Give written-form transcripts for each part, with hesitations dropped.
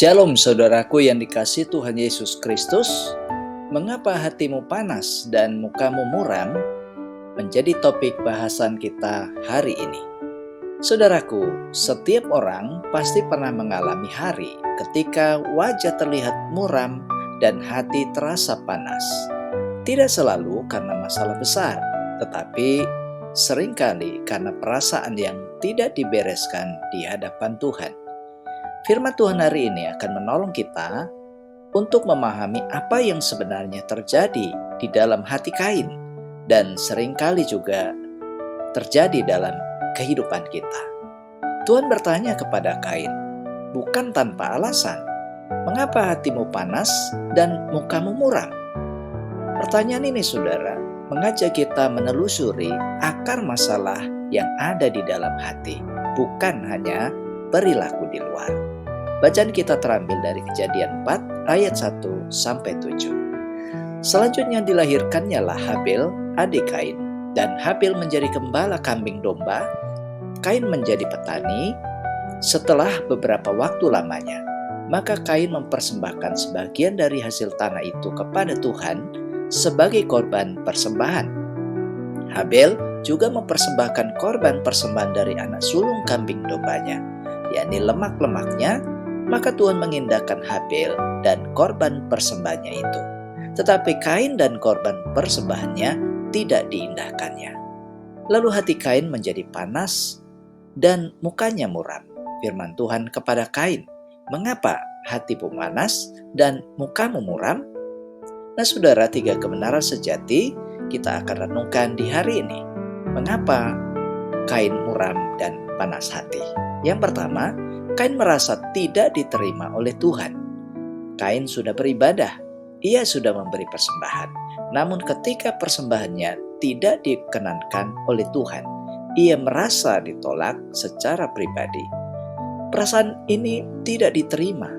Shalom saudaraku yang dikasihi Tuhan Yesus Kristus. Mengapa hatimu panas dan mukamu muram? Menjadi topik bahasan kita hari ini. Saudaraku, setiap orang pasti pernah mengalami hari ketika wajah terlihat muram dan hati terasa panas. Tidak selalu karena masalah besar, tetapi seringkali karena perasaan yang tidak dibereskan di hadapan Tuhan. Firman Tuhan hari ini akan menolong kita untuk memahami apa yang sebenarnya terjadi di dalam hati Kain dan seringkali juga terjadi dalam kehidupan kita. Tuhan bertanya kepada Kain, bukan tanpa alasan, mengapa hatimu panas dan mukamu muram? Pertanyaan ini saudara, mengajak kita menelusuri akar masalah yang ada di dalam hati, bukan hanya perilaku di luar. Bacaan kita terambil dari Kejadian 4 ayat 1-7. Selanjutnya dilahirkannya lah Habil, adik Kain, dan Habil menjadi gembala kambing domba, Kain menjadi petani. Setelah beberapa waktu lamanya, maka Kain mempersembahkan sebagian dari hasil tanah itu kepada Tuhan sebagai korban persembahan. Habil juga mempersembahkan korban persembahan dari anak sulung kambing dombanya, yakni lemak-lemaknya. Maka Tuhan mengindahkan Habil dan korban persembahannya itu. Tetapi Kain dan korban persembahannya tidak diindahkannya. Lalu hati Kain menjadi panas dan mukanya muram. Firman Tuhan kepada Kain, mengapa hatimu panas dan mukamu muram? Nah saudara, 3 kebenaran sejati kita akan renungkan di hari ini. Mengapa Kain muram dan panas hati? Yang pertama, Kain merasa tidak diterima oleh Tuhan. Kain sudah beribadah, ia sudah memberi persembahan. Namun ketika persembahannya tidak dikenankan oleh Tuhan, ia merasa ditolak secara pribadi. Perasaan ini tidak diterima,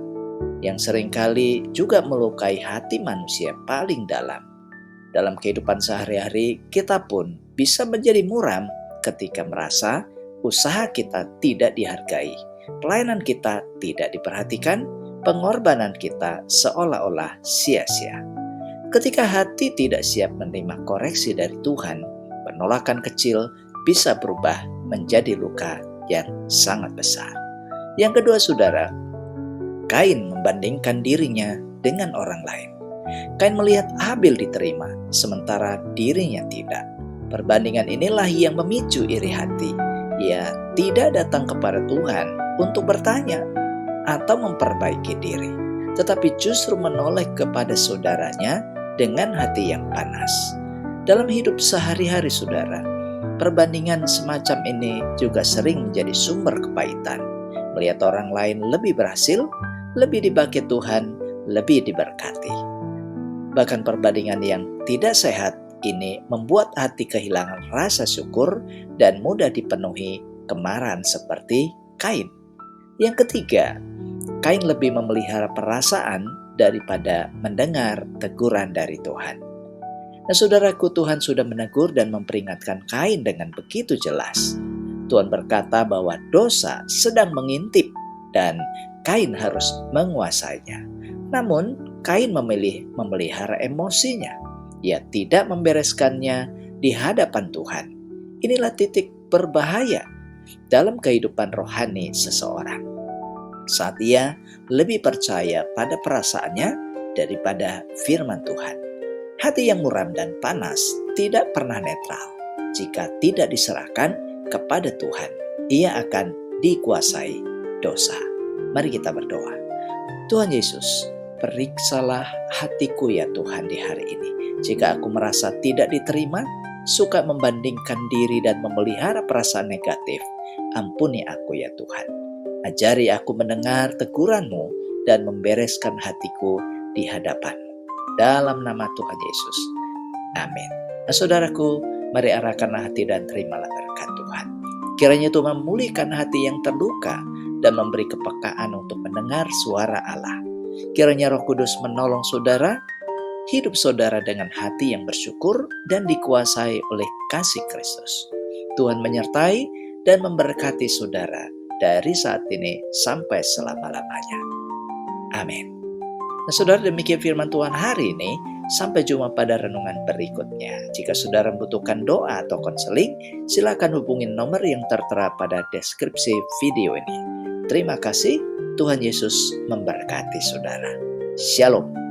yang seringkali juga melukai hati manusia paling dalam. Dalam kehidupan sehari-hari, kita pun bisa menjadi muram ketika merasa usaha kita tidak dihargai. Pelayanan kita tidak diperhatikan, pengorbanan kita seolah-olah sia-sia. Ketika hati tidak siap menerima koreksi dari Tuhan, penolakan kecil bisa berubah menjadi luka yang sangat besar. Yang kedua saudara, Kain membandingkan dirinya dengan orang lain. Kain melihat Habil diterima, sementara dirinya tidak. Perbandingan inilah yang memicu iri hati. Ia tidak datang kepada Tuhan untuk bertanya atau memperbaiki diri, tetapi justru menoleh kepada saudaranya dengan hati yang panas. Dalam hidup sehari-hari saudara, perbandingan semacam ini juga sering menjadi sumber kepahitan. Melihat orang lain lebih berhasil, lebih dipakai Tuhan, lebih diberkati. Bahkan perbandingan yang tidak sehat ini membuat hati kehilangan rasa syukur dan mudah dipenuhi kemarahan seperti Kain. Yang ketiga, Kain lebih memelihara perasaan daripada mendengar teguran dari Tuhan. Nah saudaraku, Tuhan sudah menegur dan memperingatkan Kain dengan begitu jelas. Tuhan berkata bahwa dosa sedang mengintip dan Kain harus menguasainya. Namun Kain memilih memelihara emosinya. Ia tidak membereskannya di hadapan Tuhan. Inilah titik berbahaya dalam kehidupan rohani seseorang. Saat ia lebih percaya pada perasaannya daripada firman Tuhan. Hati yang muram dan panas tidak pernah netral. Jika tidak diserahkan kepada Tuhan, ia akan dikuasai dosa. Mari kita berdoa. Tuhan Yesus, periksalah hatiku ya Tuhan di hari ini. Jika aku merasa tidak diterima, suka membandingkan diri dan memelihara perasaan negatif, ampuni aku ya Tuhan. Ajari aku mendengar teguran-Mu dan membereskan hatiku di hadapan-Mu. Dalam nama Tuhan Yesus. Amin. Nah saudaraku, mari arahkanlah hati dan terimalah berkat Tuhan. Kiranya Tuhan memulihkan hati yang terluka dan memberi kepekaan untuk mendengar suara Allah. Kiranya Roh Kudus menolong saudara, hidup saudara dengan hati yang bersyukur dan dikuasai oleh kasih Kristus. Tuhan menyertai dan memberkati saudara dari saat ini sampai selama-lamanya. Amin. Nah, saudara, demikian firman Tuhan hari ini. Sampai jumpa pada renungan berikutnya. Jika saudara membutuhkan doa atau konseling, silakan hubungi nomor yang tertera pada deskripsi video ini. Terima kasih, Tuhan Yesus memberkati saudara. Shalom.